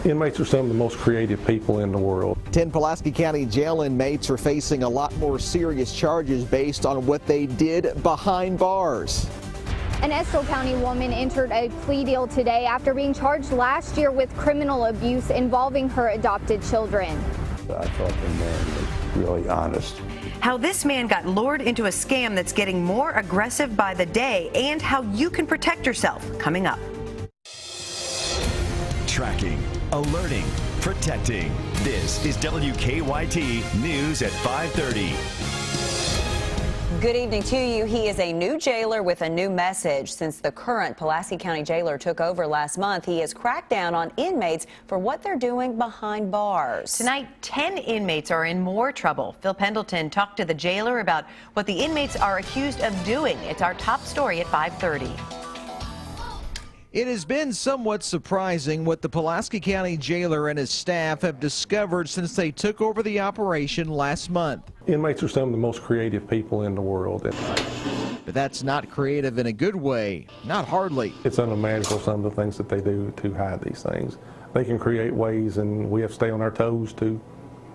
Inmates are some of the most creative people in the world. 10 Pulaski County jail inmates are facing a lot more serious charges based on what they did behind bars. An Estill County woman entered a plea deal today after being charged last year with criminal abuse involving her adopted children. I thought the man was really honest. How this man got lured into a scam that's getting more aggressive by the day, and how you can protect yourself, coming up. Tracking, alerting, protecting. This is WKYT News at 5:30. Good evening to you. He is a new jailer with a new message. Since the current Pulaski County jailer took over last month, he has cracked down on inmates for what they're doing behind bars. Tonight, 10 inmates are in more trouble. Phil Pendleton talked to the jailer about what the inmates are accused of doing. It's our top story at 5:30. It has been somewhat surprising what the Pulaski County jailer and his staff have discovered since they took over the operation last month. Inmates are some of the most creative people in the world. But that's not creative in a good way, not hardly. It's unimaginable some of the things that they do to hide these things. They can create ways, and we have to stay on our toes to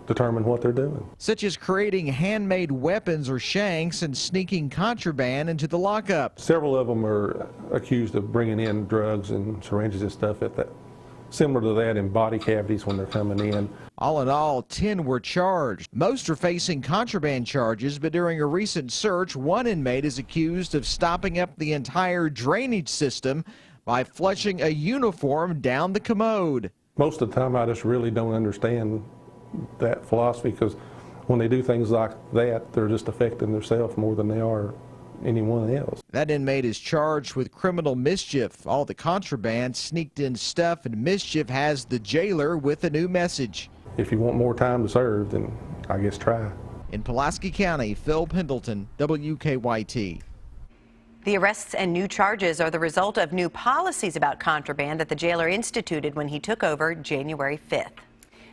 determine what they're doing. Such as creating handmade weapons or shanks and sneaking contraband into the lockup. Several of them are accused of bringing in drugs and syringes and stuff similar to that in body cavities when they're coming in. All in all, 10 were charged. Most are facing contraband charges, but during a recent search, one inmate is accused of stopping up the entire drainage system by flushing a uniform down the commode. Most of the time, I just really don't understand that philosophy, because when they do things like that, they're just affecting themselves more than they are anyone else. That inmate is charged with criminal mischief. All the contraband, sneaked in stuff, and mischief has the jailer with a new message. If you want more time to serve, then I guess try. In Pulaski County, Phil Pendleton, WKYT. The arrests and new charges are the result of new policies about contraband that the jailer instituted when he took over January 5th.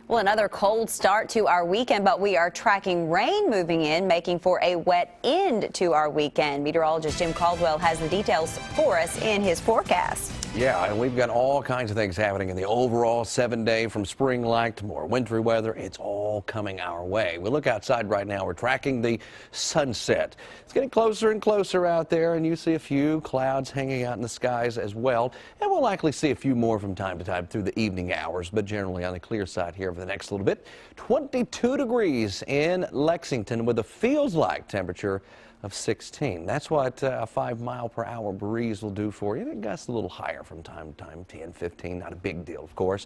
Well, another cold start to our weekend, but we are tracking rain moving in, making for a wet end to our weekend. Meteorologist Jim Caldwell has the details for us in his forecast. Yeah, and we've got all kinds of things happening in the overall 7-day, from spring-like to more wintry weather. It's all coming our way. We look outside right now. We're tracking the sunset. It's getting closer and closer out there, and you see a few clouds hanging out in the skies as well. And we'll likely see a few more from time to time through the evening hours, but generally on the clear side here for the next little bit. 22 degrees in Lexington with a feels-like temperature of 16. That's what a 5-mile-per-hour breeze will do for you. It gusts a little higher from time to time, 10, 15, not a big deal, of course.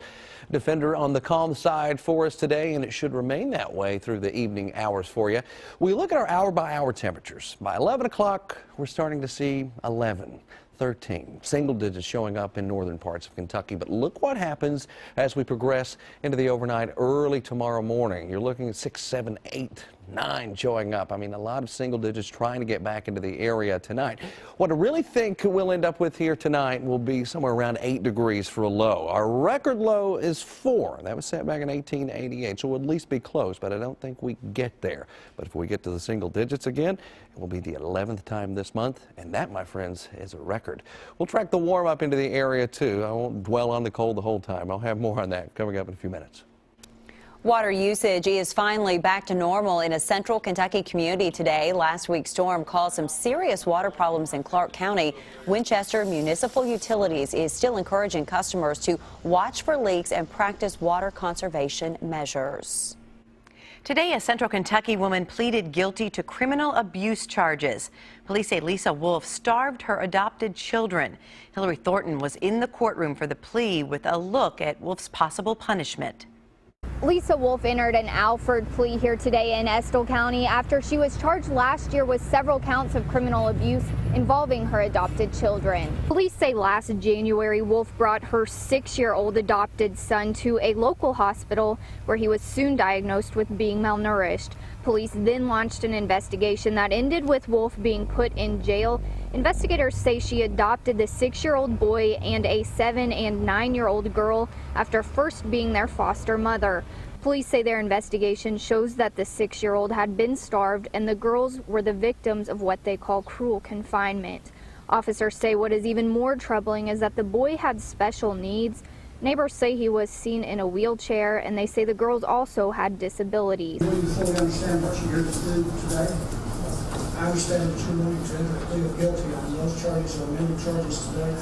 Defender on the calm side for us today, and it should remain that way through the evening hours for you. We look at our hour-by-hour temperatures. By 11 o'clock, we're starting to see 11. 13. Single digits showing up in northern parts of Kentucky. But look what happens as we progress into the overnight early tomorrow morning. You're looking at 6, 7, 8, 9 showing up. I mean, a lot of single digits trying to get back into the area tonight. What I really think we'll end up with here tonight will be somewhere around 8 degrees for a low. Our record low is 4. That was set back in 1888, so we'll at least be close, but I don't think we get there. But if we get to the single digits again, it will be the 11th time this month, and that, my friends, is a record. We'll track the warm up into the area, too. I won't dwell on the cold the whole time. I'll have more on that coming up in a few minutes. Water usage is finally back to normal in a central Kentucky community today. Last week's storm caused some serious water problems in Clark County. Winchester Municipal Utilities is still encouraging customers to watch for leaks and practice water conservation measures. Today, a central Kentucky woman pleaded guilty to criminal abuse charges. Police say Lisa Wolfe starved her adopted children. Hillary Thornton was in the courtroom for the plea with a look at Wolfe's possible punishment. Lisa Wolfe entered an Alford plea here today in Estill County after she was charged last year with several counts of criminal abuse involving her adopted children. Police say last January, Wolfe brought her 6-year-old adopted son to a local hospital where he was soon diagnosed with being malnourished. Police then launched an investigation that ended with Wolfe being put in jail. Investigators say she adopted the 6-year-old boy and a 7- and 9-year-old girl after first being their foster mother. Police say their investigation shows that the 6-year-old had been starved and the girls were the victims of what they call cruel confinement. Officers say what is even more troubling is that the boy had special needs. Neighbors say he was seen in a wheelchair, and they say the girls also had disabilities. We fully understand what you're here to do today. I understand that you're willing to enter a plea of guilty on those charges or amended charges today.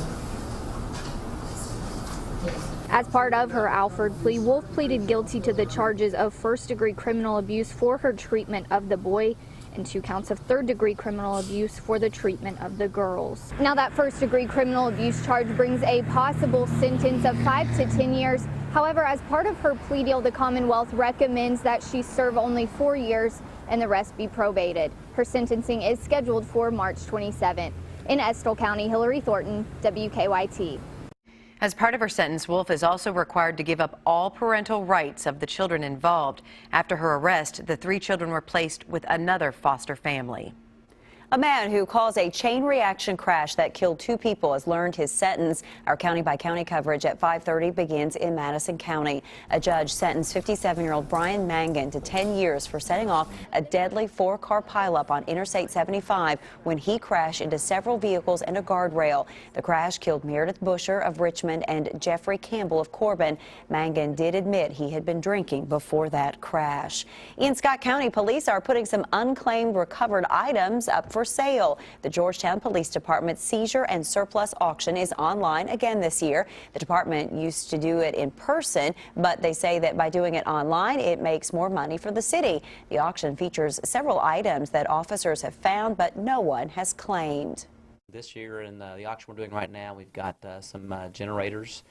As part of her Alford plea, Wolfe pleaded guilty to the charges of first-degree criminal abuse for her treatment of the boy and 2 counts of third-degree criminal abuse for the treatment of the girls. Now, that first-degree criminal abuse charge brings a possible sentence of 5 to 10 years. However, as part of her plea deal, the Commonwealth recommends that she serve only 4 years and the rest be probated. Her sentencing is scheduled for March 27th. In Estill County, Hillary Thornton, WKYT. As part of her sentence, Wolfe is also required to give up all parental rights of the children involved. After her arrest, the 3 children were placed with another foster family. A man who caused a chain reaction crash that killed 2 people has learned his sentence. Our county-by-county coverage at 5:30 begins in Madison County. A judge sentenced 57-year-old Brian Mangan to 10 years for setting off a deadly 4-car pileup on Interstate 75 when he crashed into several vehicles and a guardrail. The crash killed Meredith Busher of Richmond and Jeffrey Campbell of Corbin. Mangan did admit he had been drinking before that crash. In Scott County, police are putting some unclaimed recovered items up for sale. The Georgetown Police Department's seizure and surplus auction is online again this year. The department used to do it in person, but they say that by doing it online, it makes more money for the city. The auction features several items that officers have found, but no one has claimed. This year in the auction we're doing right now, we've got some generators.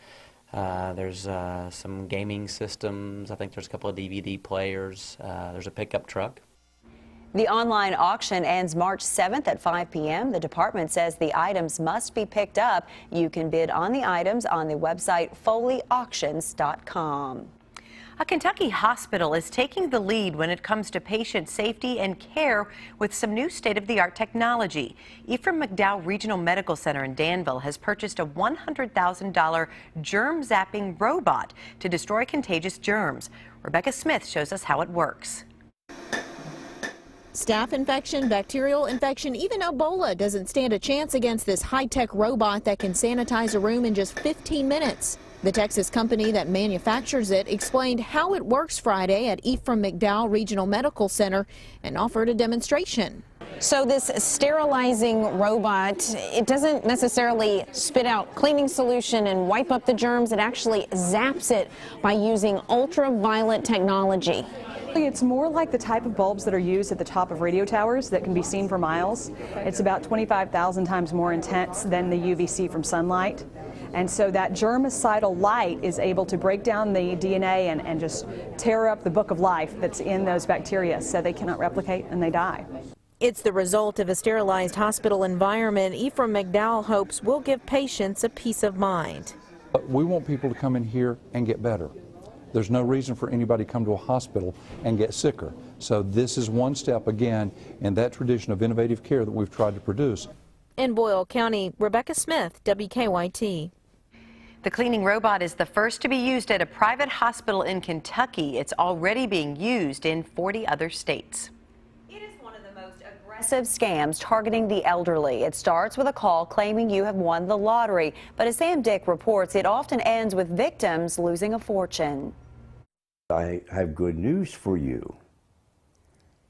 There's some gaming systems. I think there's a couple of DVD players. There's a pickup truck. The online auction ends March 7th at 5 p.m. The department says the items must be picked up. You can bid on the items on the website foleyauctions.com. A Kentucky hospital is taking the lead when it comes to patient safety and care with some new state-of-the-art technology. Ephraim McDowell Regional Medical Center in Danville has purchased a $100,000 germ zapping robot to destroy contagious germs. Rebecca Smith shows us how it works. Staph infection, bacterial infection, even Ebola doesn't stand a chance against this high-tech robot that can sanitize a room in just 15 minutes. The Texas company that manufactures it explained how it works Friday at Ephraim McDowell Regional Medical Center and offered a demonstration. So this sterilizing robot, it doesn't necessarily spit out cleaning solution and wipe up the germs. It actually zaps it by using ultraviolet technology. It's more like the type of bulbs that are used at the top of radio towers that can be seen for miles. It's about 25,000 times more intense than the UVC from sunlight. And so that germicidal light is able to break down the DNA and just tear up the book of life that's in those bacteria, so they cannot replicate and they die. It's the result of a sterilized hospital environment Ephraim McDowell hopes will give patients a peace of mind. We want people to come in here and get better. There's no reason for anybody to come to a hospital and get sicker. So this is one step, again, in that tradition of innovative care that we've tried to produce. In Boyle County, Rebecca Smith, WKYT. The cleaning robot is the first to be used at a private hospital in Kentucky. It's already being used in 40 other states. It is one of the most aggressive scams targeting the elderly. It starts with a call claiming you have won the lottery. But as Sam Dick reports, it often ends with victims losing a fortune. I have good news for you.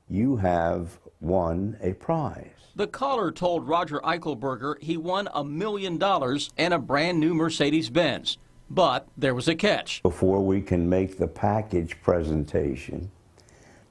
You have won a prize. The caller told Roger Eichelberger he won $1 million and a brand new Mercedes-Benz. But there was a catch. Before we can make the package presentation,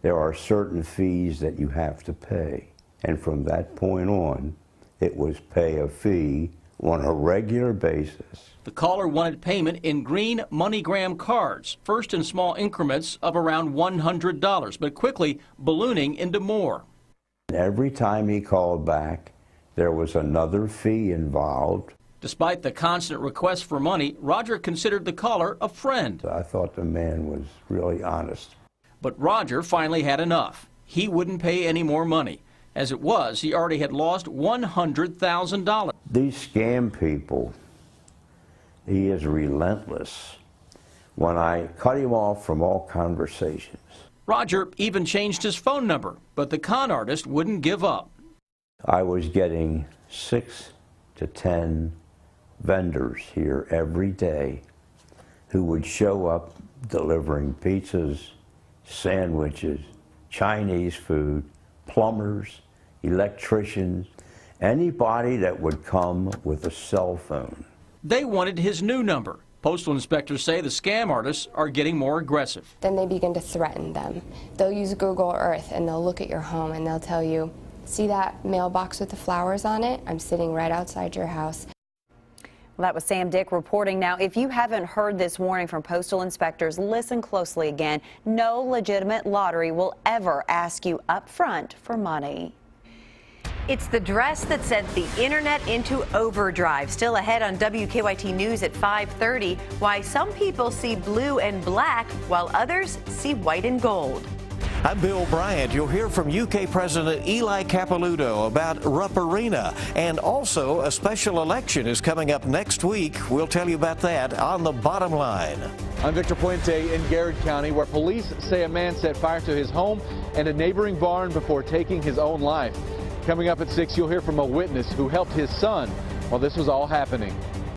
there are certain fees that you have to pay. And from that point on, it was pay a fee on a regular basis. The caller wanted payment in green MoneyGram cards, first in small increments of around $100, but quickly ballooning into more. Every time he called back, there was another fee involved. Despite the constant requests for money, Roger considered the caller a friend. I thought the man was really honest. But Roger finally had enough. He wouldn't pay any more money. As it was, he already had lost $100,000. These scam people, he is relentless. When I cut him off from all conversations. Roger even changed his phone number, but the con artist wouldn't give up. I was getting 6 to 10 vendors here every day who would show up delivering pizzas, sandwiches, Chinese food, plumbers, electricians, anybody that would come with a cell phone. They wanted his new number. Postal inspectors say the scam artists are getting more aggressive. Then they begin to threaten them. They'll use Google Earth and they'll look at your home and they'll tell you, see that mailbox with the flowers on it? I'm sitting right outside your house. Well, that was Sam Dick reporting. Now, if you haven't heard this warning from postal inspectors, listen closely again. No legitimate lottery will ever ask you up front for money. It's the dress that sent the internet into overdrive. Still ahead on WKYT News at 5:30, why some people see blue and black while others see white and gold. I'm Bill Bryant. You'll hear from UK President Eli Capilouto about Rupp Arena. And also, a special election is coming up next week. We'll tell you about that on The Bottom Line. I'm Victor Puente in Garrett County, where police say a man set fire to his home and a neighboring barn before taking his own life. Coming up at 6, you'll hear from a witness who helped his son while this was all happening.